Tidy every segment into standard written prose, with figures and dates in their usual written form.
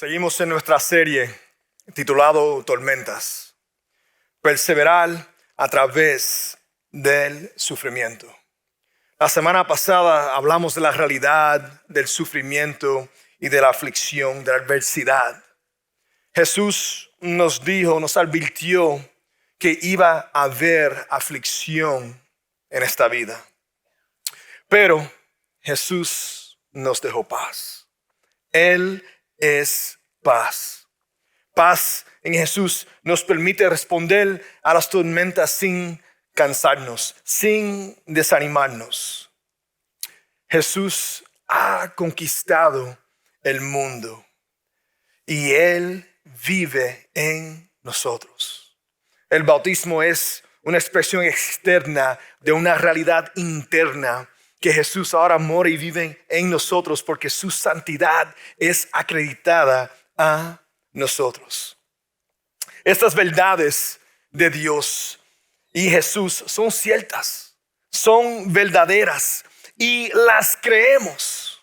Seguimos en nuestra serie titulado Tormentas. Perseverar a través del sufrimiento. La semana pasada hablamos de la realidad del sufrimiento y de la aflicción, de la adversidad. Jesús nos advirtió que iba a haber aflicción en esta vida. Pero Jesús nos dejó paz. Él es paz. Paz en Jesús nos permite responder a las tormentas sin cansarnos, sin desanimarnos. Jesús ha conquistado el mundo y Él vive en nosotros. El bautismo es una expresión externa de una realidad interna que Jesús ahora mora y vive en nosotros porque su santidad es acreditada a nosotros. Estas verdades de Dios y Jesús son ciertas, son verdaderas y las creemos.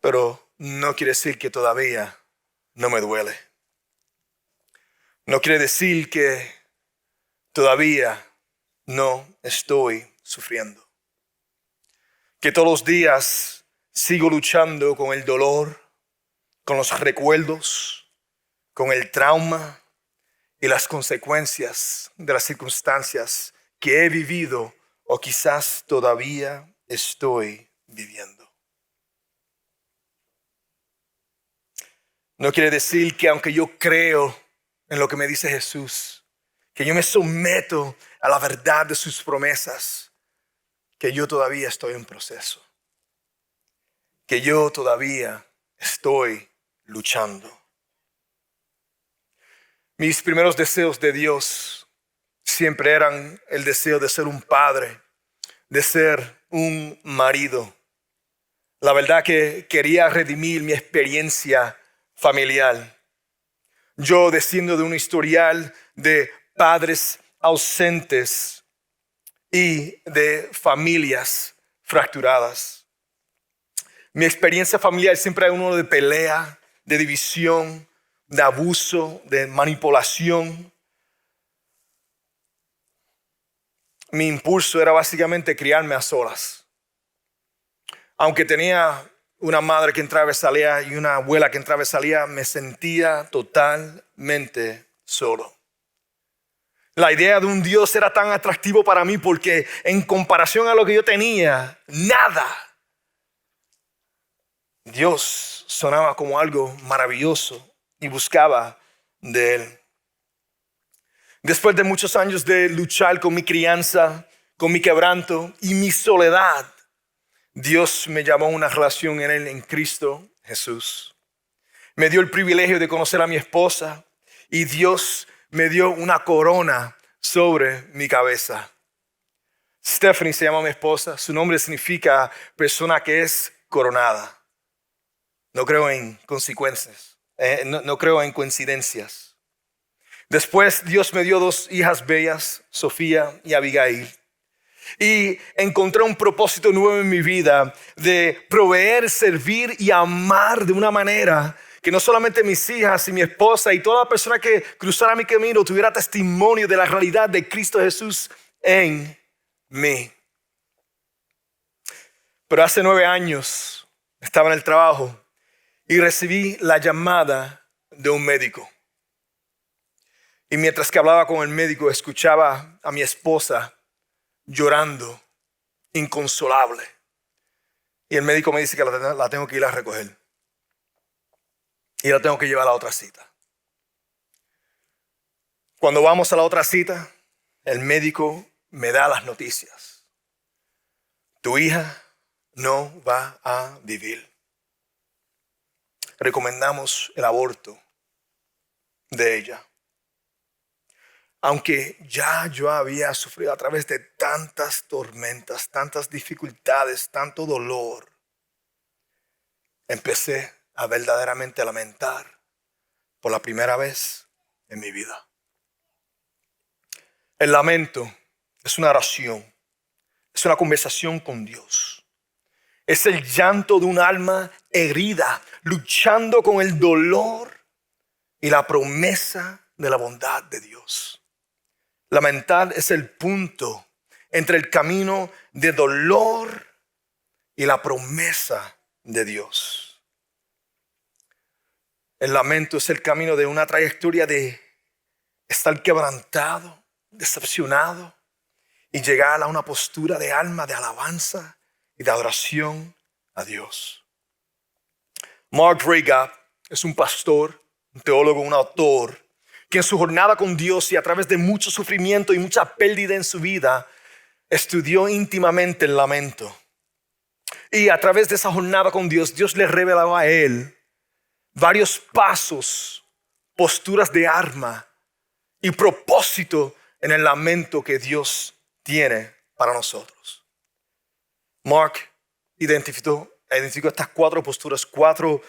Pero no quiere decir que todavía no me duele. No quiere decir que todavía no estoy sufriendo. Que todos los días sigo luchando con el dolor, con los recuerdos, con el trauma y las consecuencias de las circunstancias que he vivido o quizás todavía estoy viviendo. No quiere decir que aunque yo creo en lo que me dice Jesús, que yo me someto a la verdad de sus promesas, que yo todavía estoy en proceso, que yo todavía estoy luchando. Mis primeros deseos de Dios siempre eran el deseo de ser un padre, de ser un marido. La verdad que quería redimir mi experiencia familiar. Yo desciendo de un historial de padres ausentes y de familias fracturadas. Mi experiencia familiar siempre era uno de pelea, de división, de abuso, de manipulación. Mi impulso era básicamente criarme a solas. Aunque tenía una madre que entraba y salía y una abuela que entraba y salía, me sentía totalmente solo. La idea de un Dios era tan atractivo para mí porque en comparación a lo que yo tenía, nada. Dios sonaba como algo maravilloso y buscaba de Él. Después de muchos años de luchar con mi crianza, con mi quebranto y mi soledad, Dios me llamó a una relación en Él, en Cristo Jesús. Me dio el privilegio de conocer a mi esposa y Dios me dio una corona sobre mi cabeza. Stephanie se llama mi esposa. Su nombre significa persona que es coronada. No creo en consecuencias. No creo en coincidencias. Después Dios me dio 2 hijas bellas, Sofía y Abigail. Y encontré un propósito nuevo en mi vida de proveer, servir y amar de una manera que no solamente mis hijas y mi esposa y toda la persona que cruzara mi camino tuviera testimonio de la realidad de Cristo Jesús en mí. Pero hace 9 años estaba en el trabajo y recibí la llamada de un médico. Y mientras que hablaba con el médico, escuchaba a mi esposa llorando, inconsolable. Y el médico me dice que la tengo que ir a recoger. Y la tengo que llevar a la otra cita. Cuando vamos a la otra cita, el médico me da las noticias. Tu hija no va a vivir. Recomendamos el aborto de ella. Aunque ya yo había sufrido a través de tantas tormentas, tantas dificultades, tanto dolor, empecé a verdaderamente lamentar por la primera vez en mi vida. El lamento es una oración, es una conversación con Dios. Es el llanto de un alma herida, luchando con el dolor y la promesa de la bondad de Dios. Lamentar es el punto entre el camino de dolor y la promesa de Dios. El lamento es el camino de una trayectoria de estar quebrantado, decepcionado y llegar a una postura de alma de alabanza y de adoración a Dios. Mark Rega es un pastor, un teólogo, un autor, que en su jornada con Dios y a través de mucho sufrimiento y mucha pérdida en su vida, estudió íntimamente el lamento. Y a través de esa jornada con Dios, Dios le revelaba a él varios pasos, posturas de alma y propósito en el lamento que Dios tiene para nosotros. Mark identificó estas 4 posturas, 4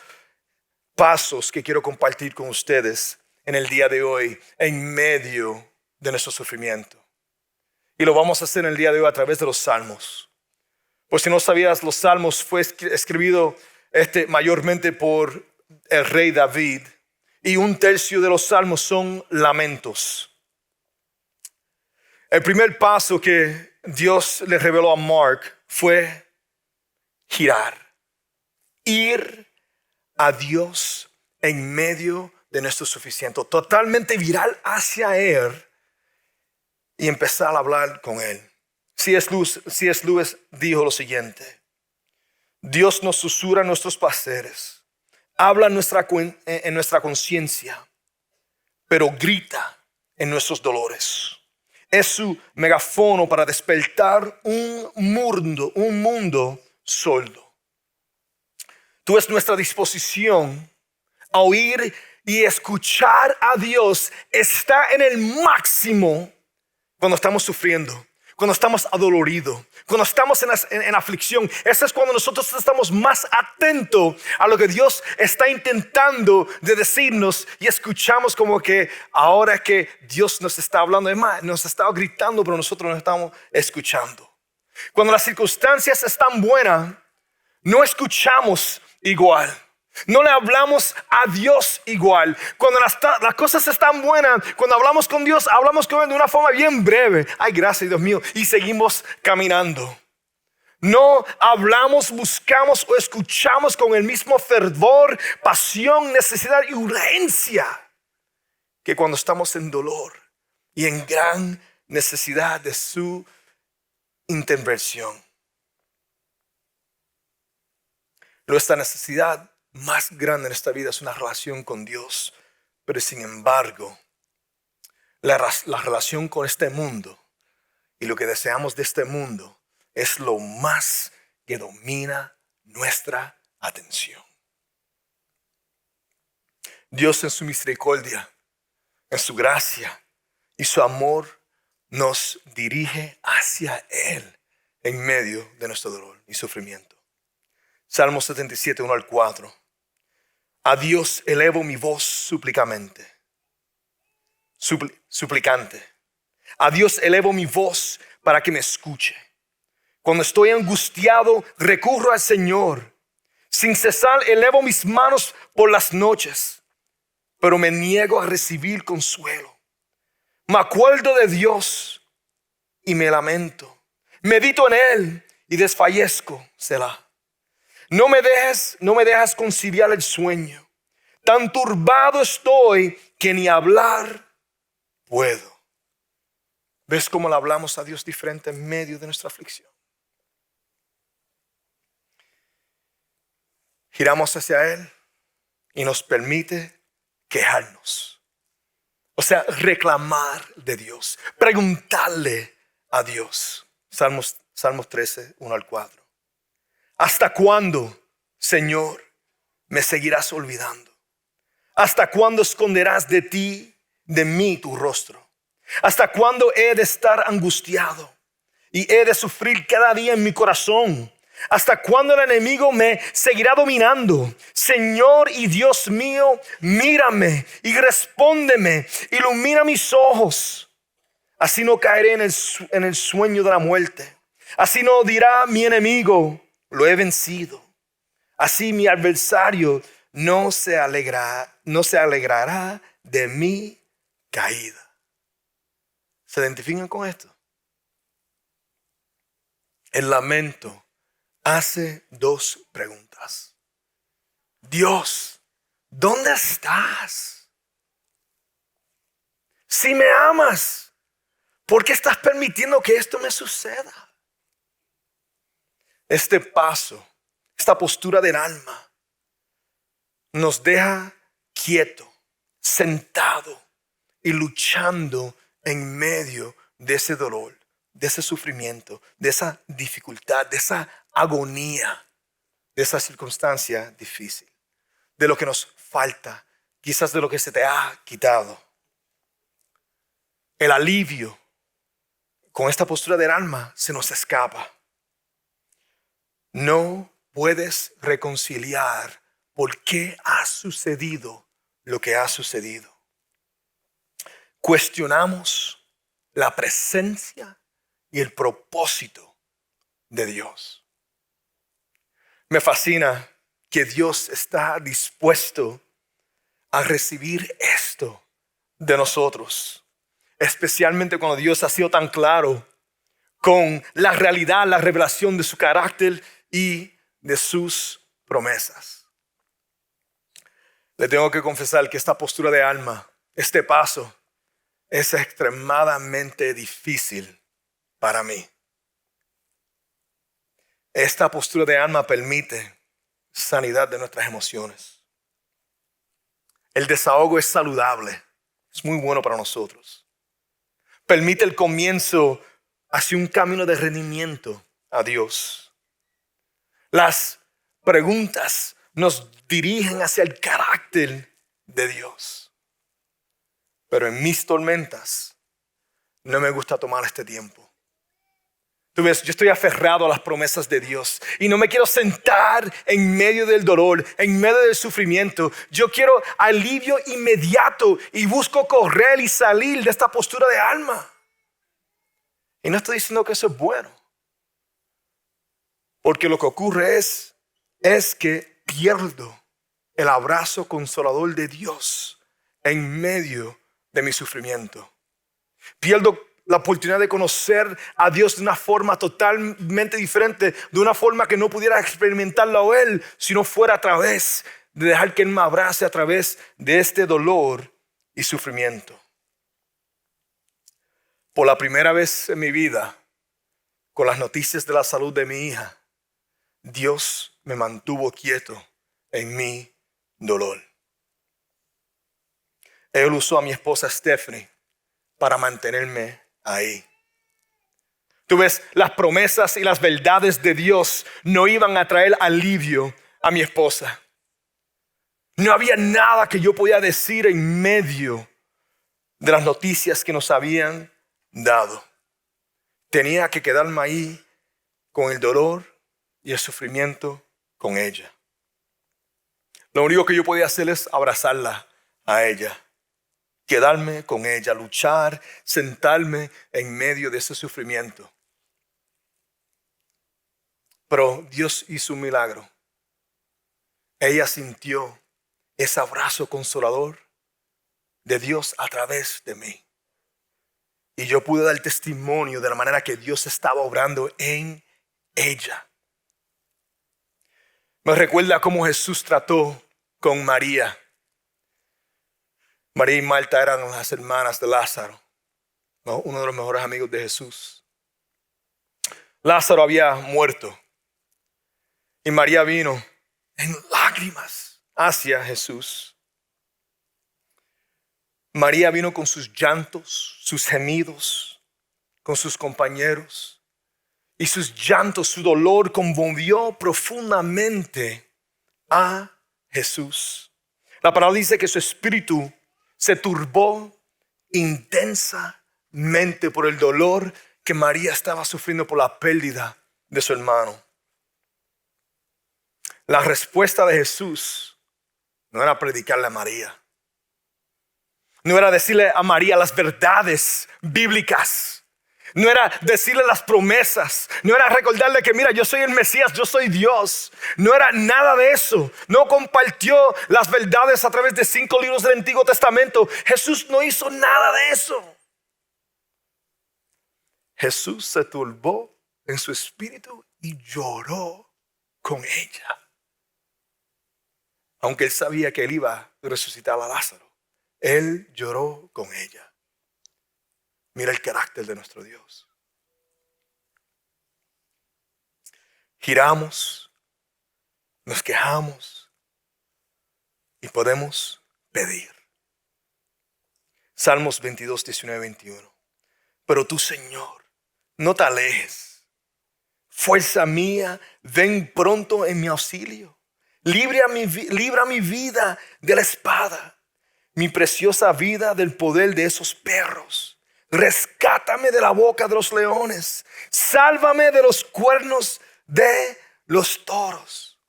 pasos que quiero compartir con ustedes en el día de hoy, en medio de nuestro sufrimiento. Y lo vamos a hacer en el día de hoy a través de los salmos. Por si no sabías, los salmos fue escribido mayormente por el rey David. Y 1/3 de los salmos son lamentos. El primer paso que Dios le reveló a Mark fue girar. Ir a Dios en medio de nuestro sufrimiento. Totalmente viral hacia Él y empezar a hablar con Él. C.S. Lewis dijo lo siguiente: Dios nos susurra nuestros placeres, habla en nuestra conciencia, pero grita en nuestros dolores. Es su megáfono para despertar un mundo sordo. Tú es nuestra disposición a oír y escuchar a Dios está en el máximo cuando estamos sufriendo, cuando estamos adoloridos, cuando estamos en aflicción. Ese es cuando nosotros estamos más atentos a lo que Dios está intentando de decirnos y escuchamos como que ahora que Dios nos está hablando, además nos está gritando, pero nosotros nos estamos escuchando. Cuando las circunstancias están buenas, no escuchamos igual. No le hablamos a Dios igual. Cuando las cosas están buenas, cuando hablamos con Dios, hablamos con Él de una forma bien breve. Ay, gracias, Dios mío. Y seguimos caminando. No hablamos, buscamos o escuchamos con el mismo fervor, pasión, necesidad y urgencia que cuando estamos en dolor y en gran necesidad de su intervención. Nuestra necesidad más grande en esta vida es una relación con Dios, pero sin embargo, la relación con este mundo y lo que deseamos de este mundo es lo más que domina nuestra atención. Dios en su misericordia, en su gracia y su amor nos dirige hacia Él en medio de nuestro dolor y sufrimiento. Salmo 77, 1-4. A Dios elevo mi voz suplicante. A Dios elevo mi voz para que me escuche. Cuando estoy angustiado, recurro al Señor. Sin cesar elevo mis manos por las noches, pero me niego a recibir consuelo. Me acuerdo de Dios y me lamento. Medito en Él y desfallezco, Selah. No me dejas conciliar el sueño. Tan turbado estoy que ni hablar puedo. ¿Ves cómo le hablamos a Dios diferente en medio de nuestra aflicción? Giramos hacia Él y nos permite quejarnos. O sea, reclamar de Dios, preguntarle a Dios. Salmos 13, 1-4. ¿Hasta cuándo, Señor, me seguirás olvidando? ¿Hasta cuándo esconderás de mí tu rostro? ¿Hasta cuándo he de estar angustiado y he de sufrir cada día en mi corazón? ¿Hasta cuándo el enemigo me seguirá dominando? Señor y Dios mío, mírame y respóndeme, ilumina mis ojos. Así no caeré en el sueño de la muerte. Así no dirá mi enemigo, lo he vencido. Así mi adversario no se alegrará de mi caída. ¿Se identifican con esto? El lamento hace dos preguntas. Dios, ¿dónde estás? Si me amas, ¿por qué estás permitiendo que esto me suceda? Este paso, esta postura del alma, nos deja quieto, sentado y luchando en medio de ese dolor, de ese sufrimiento, de esa dificultad, de esa agonía, de esa circunstancia difícil, de lo que nos falta, quizás de lo que se te ha quitado. El alivio con esta postura del alma se nos escapa. No puedes reconciliar por qué ha sucedido lo que ha sucedido. Cuestionamos la presencia y el propósito de Dios. Me fascina que Dios está dispuesto a recibir esto de nosotros, especialmente cuando Dios ha sido tan claro con la realidad, la revelación de su carácter y de sus promesas. Le tengo que confesar que esta postura de alma, este paso, es extremadamente difícil para mí. Esta postura de alma permite sanidad de nuestras emociones. El desahogo es saludable, es muy bueno para nosotros. Permite el comienzo hacia un camino de rendimiento a Dios. Las preguntas nos dirigen hacia el carácter de Dios. Pero en mis tormentas no me gusta tomar este tiempo. Tú ves, yo estoy aferrado a las promesas de Dios y no me quiero sentar en medio del dolor, en medio del sufrimiento. Yo quiero alivio inmediato y busco correr y salir de esta postura de alma. Y no estoy diciendo que eso es bueno, porque lo que ocurre es que pierdo el abrazo consolador de Dios en medio de mi sufrimiento. Pierdo la oportunidad de conocer a Dios de una forma totalmente diferente, de una forma que no pudiera experimentarlo Él, si no fuera a través de dejar que Él me abrace a través de este dolor y sufrimiento. Por la primera vez en mi vida, con las noticias de la salud de mi hija, Dios me mantuvo quieto en mi dolor. Él usó a mi esposa Stephanie para mantenerme ahí. Tú ves, las promesas y las verdades de Dios no iban a traer alivio a mi esposa. No había nada que yo podía decir en medio de las noticias que nos habían dado. Tenía que quedarme ahí con el dolor y el sufrimiento con ella. Lo único que yo podía hacer es abrazarla a ella, quedarme con ella, luchar, sentarme en medio de ese sufrimiento. Pero Dios hizo un milagro. Ella sintió ese abrazo consolador de Dios a través de mí. Y yo pude dar testimonio de la manera que Dios estaba obrando en ella. Me recuerda cómo Jesús trató con María. María y Marta eran las hermanas de Lázaro, ¿no? Uno de los mejores amigos de Jesús. Lázaro había muerto y María vino en lágrimas hacia Jesús. María vino con sus llantos, sus gemidos, con sus compañeros. Y sus llantos, su dolor conmovió profundamente a Jesús. La palabra dice que su espíritu se turbó intensamente por el dolor que María estaba sufriendo por la pérdida de su hermano. La respuesta de Jesús no era predicarle a María. No era decirle a María las verdades bíblicas. No era decirle las promesas. No era recordarle que mira, yo soy el Mesías, yo soy Dios. No era nada de eso. No compartió las verdades a través de 5 libros del Antiguo Testamento. Jesús no hizo nada de eso. Jesús se turbó en su espíritu y lloró con ella. Aunque él sabía que él iba a resucitar a Lázaro, él lloró con ella. Mira el carácter de nuestro Dios. Giramos, nos quejamos y podemos pedir. Salmos 22, 19, 21. Pero tú, Señor, no te alejes. Fuerza mía, ven pronto en mi auxilio. Libra mi vida de la espada, mi preciosa vida del poder de esos perros. Rescátame de la boca de los leones. Sálvame de los cuernos de los toros.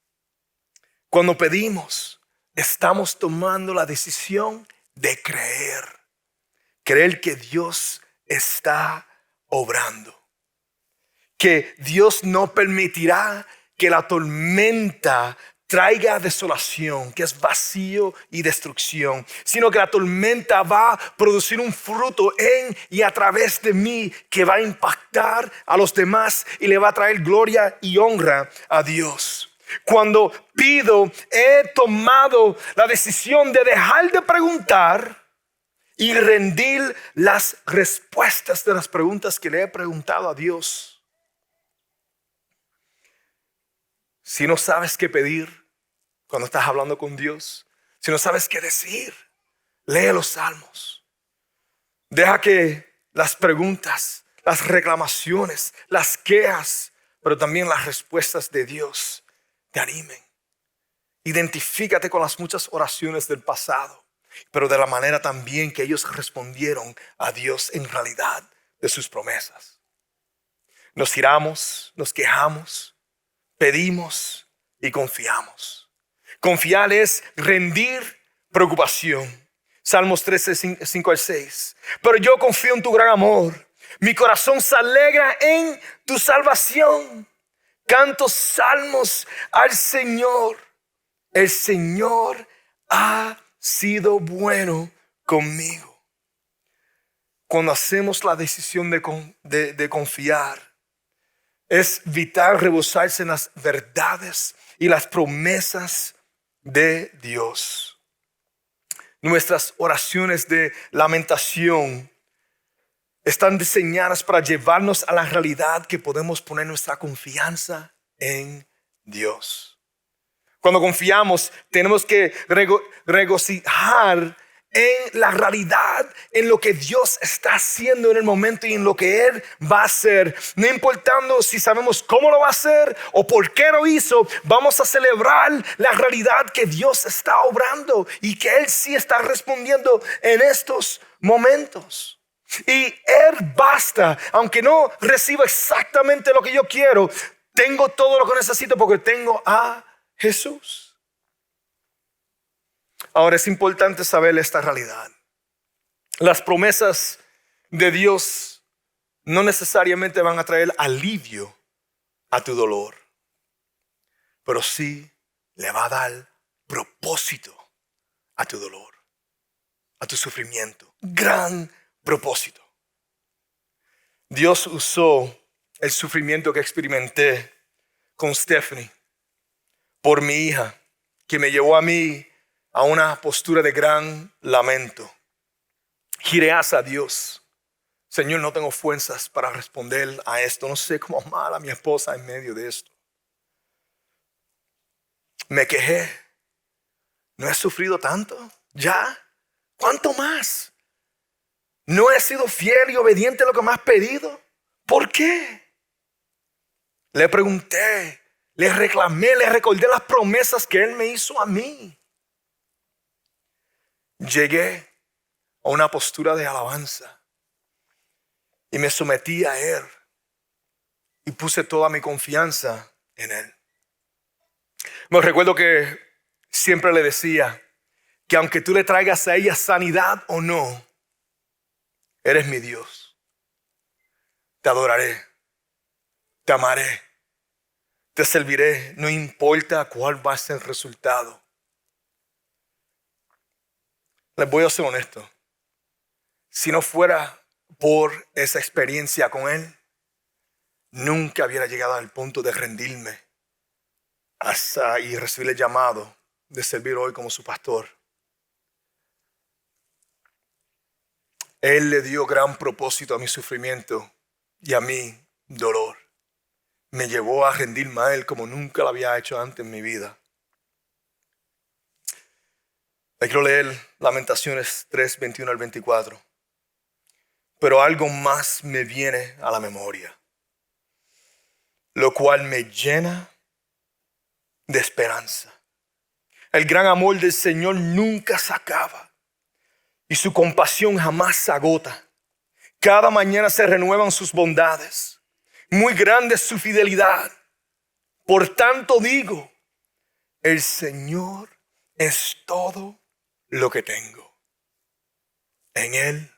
Cuando pedimos, estamos tomando la decisión de creer. Creer que Dios está obrando. Que Dios no permitirá que la tormenta traiga desolación, que es vacío y destrucción, sino que la tormenta va a producir un fruto en y a través de mí que va a impactar a los demás y le va a traer gloria y honra a Dios. Cuando pido, he tomado la decisión de dejar de preguntar y rendir las respuestas de las preguntas que le he preguntado a Dios. Si no sabes qué pedir cuando estás hablando con Dios, si no sabes qué decir, lee los salmos. Deja que las preguntas, las reclamaciones, las quejas, pero también las respuestas de Dios te animen. Identifícate con las muchas oraciones del pasado, pero de la manera también que ellos respondieron a Dios en realidad de sus promesas. Nos giramos, nos quejamos, pedimos y confiamos. Confiar es rendir preocupación. Salmos 13, 5 al 6. Pero yo confío en tu gran amor. Mi corazón se alegra en tu salvación. Canto salmos al Señor. El Señor ha sido bueno conmigo. Cuando hacemos la decisión de confiar, es vital rebosarse en las verdades y las promesas de Dios. Nuestras oraciones de lamentación están diseñadas para llevarnos a la realidad que podemos poner nuestra confianza en Dios. Cuando confiamos, tenemos que regocijar en la realidad, en lo que Dios está haciendo en el momento y en lo que Él va a hacer. No importando si sabemos cómo lo va a hacer o por qué lo hizo, vamos a celebrar la realidad que Dios está obrando y que Él sí está respondiendo en estos momentos. Y Él basta, aunque no reciba exactamente lo que yo quiero, tengo todo lo que necesito porque tengo a Jesús. Ahora es importante saber esta realidad. Las promesas de Dios no necesariamente van a traer alivio a tu dolor, pero sí le va a dar propósito a tu dolor, a tu sufrimiento. Gran propósito. Dios usó el sufrimiento que experimenté con Stephanie por mi hija, que me llevó a mí a una postura de gran lamento. Giré hacia Dios. Señor, no tengo fuerzas para responder a esto. No sé cómo amar a mi esposa en medio de esto. Me quejé. ¿No he sufrido tanto? ¿Ya? ¿Cuánto más? ¿No he sido fiel y obediente a lo que me has pedido? ¿Por qué? Le pregunté, le reclamé, le recordé las promesas que Él me hizo a mí. Llegué a una postura de alabanza y me sometí a Él y puse toda mi confianza en Él. Me recuerdo que siempre le decía que aunque tú le traigas a ella sanidad o no, eres mi Dios. te adoraré, te amaré, te serviré, no importa cuál va a ser el resultado. Les voy a ser honesto. Si no fuera por esa experiencia con Él, nunca hubiera llegado al punto de rendirme y recibir el llamado de servir hoy como su pastor. Él le dio gran propósito a mi sufrimiento y a mi dolor. Me llevó a rendirme a Él como nunca lo había hecho antes en mi vida. Le quiero leer Lamentaciones 3, 21 al 24. Pero algo más me viene a la memoria, lo cual me llena de esperanza. El gran amor del Señor nunca se acaba y su compasión jamás se agota. Cada mañana se renuevan sus bondades. Muy grande es su fidelidad. Por tanto digo, el Señor es todo lo que tengo. En Él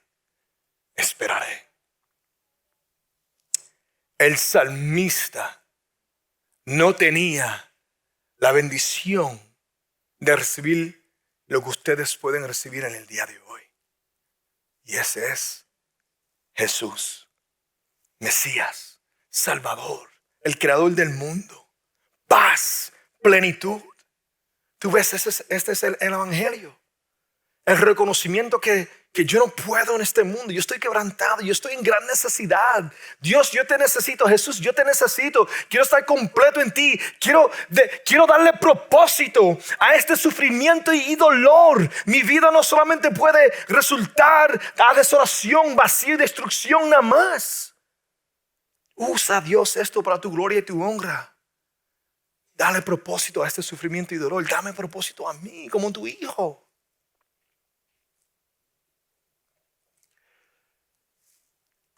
esperaré. El salmista no tenía la bendición de recibir lo que ustedes pueden recibir en el día de hoy. Y ese es Jesús, Mesías, Salvador, el creador del mundo, paz, plenitud. Tú ves, este es el evangelio. El reconocimiento que yo no puedo en este mundo. Yo estoy quebrantado, yo estoy en gran necesidad. Dios, yo te necesito. Jesús, yo te necesito. Quiero estar completo en ti. Quiero darle propósito a este sufrimiento y dolor. Mi vida no solamente puede resultar a desolación, vacío y destrucción nada más. Usa, Dios, esto para tu gloria y tu honra. Dale propósito a este sufrimiento y dolor. Dame propósito a mí como tu hijo.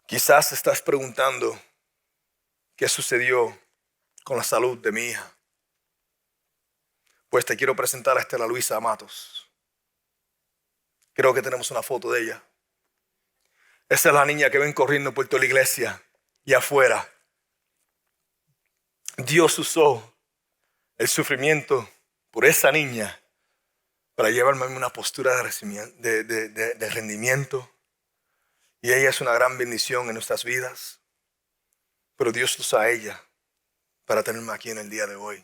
Quizás estás preguntando qué sucedió con la salud de mi hija. Pues te quiero presentar a Estela Luisa Matos. Creo que tenemos una foto de ella. Esa es la niña que ven corriendo por toda la iglesia y afuera. Dios usó el sufrimiento por esa niña para llevarme a una postura de rendimiento. Y ella es una gran bendición en nuestras vidas. Pero Dios usa a ella para tenerme aquí en el día de hoy.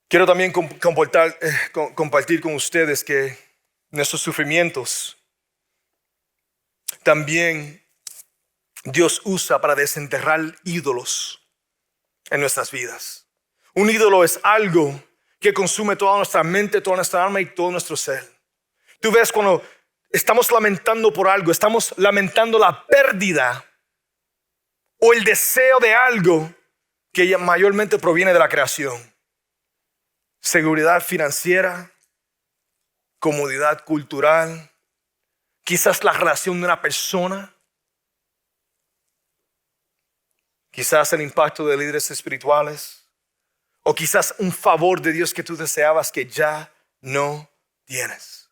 Quiero también compartir con ustedes que nuestros sufrimientos también Dios usa para desenterrar ídolos en nuestras vidas. Un ídolo es algo que consume toda nuestra mente, toda nuestra alma y todo nuestro ser. Tú ves cuando estamos lamentando por algo, estamos lamentando la pérdida o el deseo de algo que mayormente proviene de la creación. Seguridad financiera, comodidad cultural, quizás la relación de una persona, quizás el impacto de líderes espirituales, o quizás un favor de Dios que tú deseabas que ya no tienes.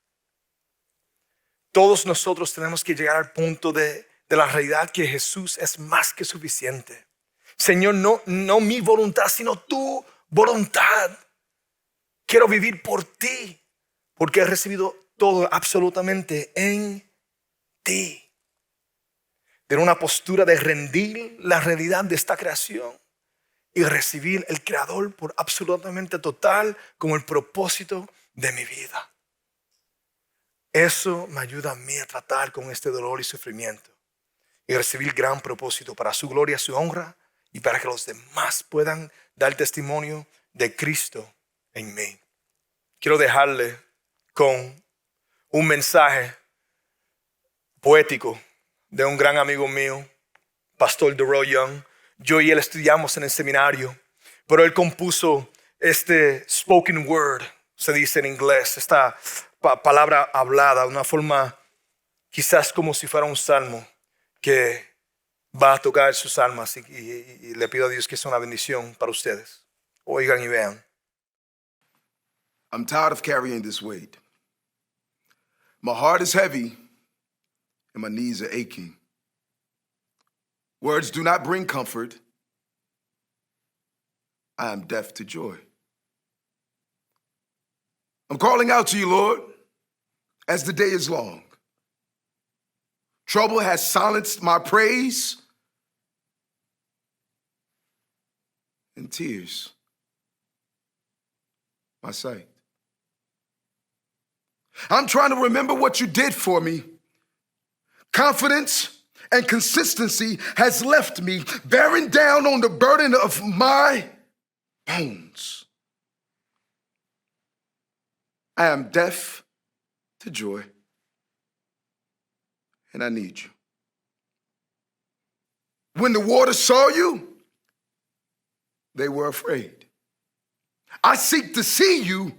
Todos nosotros tenemos que llegar al punto de la realidad que Jesús es más que suficiente. Señor, no mi voluntad, sino tu voluntad. Quiero vivir por ti, porque he recibido todo absolutamente en ti. Tener una postura de rendir la realidad de esta creación y recibir el Creador por absolutamente total como el propósito de mi vida. Eso me ayuda a mí a tratar con este dolor y sufrimiento y recibir gran propósito para su gloria, su honra y para que los demás puedan dar testimonio de Cristo en mí. Quiero dejarle con un mensaje poético de un gran amigo mío, Pastor Darrell Young. Yo y él estudiamos en el seminario, pero él compuso este spoken word, se dice en inglés, esta palabra hablada, una forma quizás como si fuera un salmo que va a tocar sus almas y le pido a Dios que sea una bendición para ustedes. Oigan y vean. I'm tired of carrying this weight. My heart is heavy and my knees are aching. Words do not bring comfort. I am deaf to joy. I'm calling out to you, Lord, as the day is long. Trouble has silenced my praise, and tears my sight. I'm trying to remember what you did for me. Confidence and consistency has left me bearing down on the burden of my bones. I am deaf to joy, and I need you. When the waters saw you, they were afraid. I seek to see you,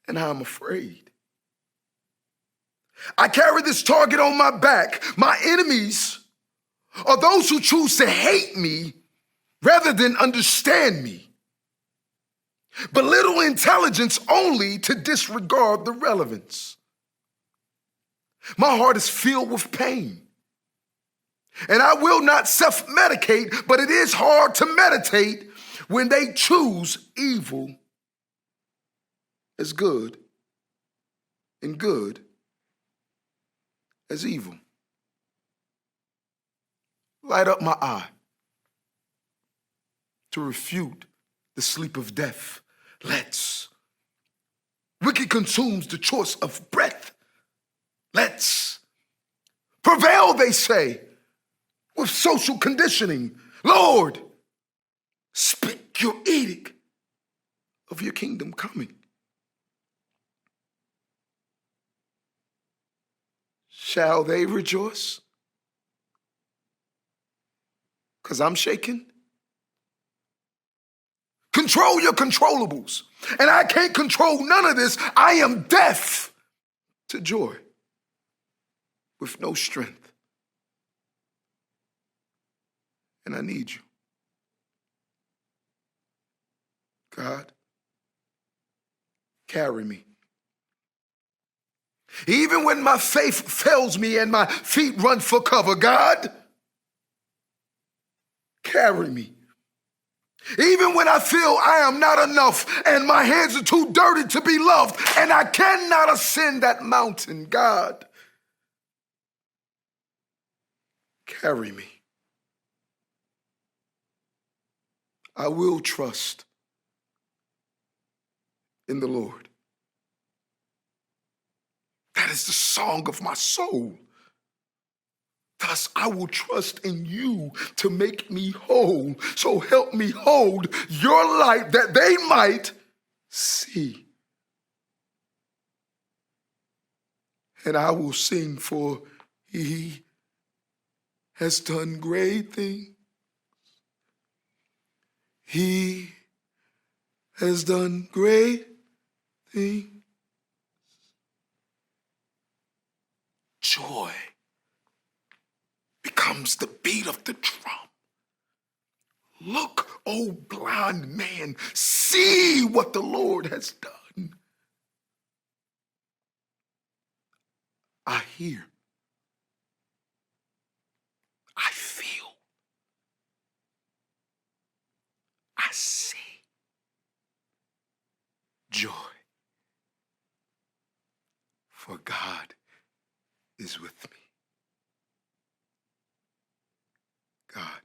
and I'm afraid. I carry this target on my back. My enemies are those who choose to hate me rather than understand me. Belittle intelligence only to disregard the relevance. My heart is filled with pain. And I will not self-medicate, but it is hard to meditate when they choose evil as good and good as evil. Light up my eye to refute the sleep of death. Let's. Wicked consumes the choice of breath. Let's. Prevail, they say, with social conditioning. Lord, speak your edict of your kingdom coming. Shall they rejoice? Because I'm shaken. Control your controllables. And I can't control none of this. I am deaf to joy with no strength. And I need you. God, carry me. Even when my faith fails me and my feet run for cover, God, carry me. Even when I feel I am not enough and my hands are too dirty to be loved and I cannot ascend that mountain, God, carry me. I will trust in the Lord. That is the song of my soul. Thus, I will trust in you to make me whole. So help me hold your light that they might see. And I will sing, for he has done great things. He has done great things. Joy becomes the beat of the drum. Look, O blind man, see what the Lord has done. I hear. I feel. I see. Joy. For God is with me. God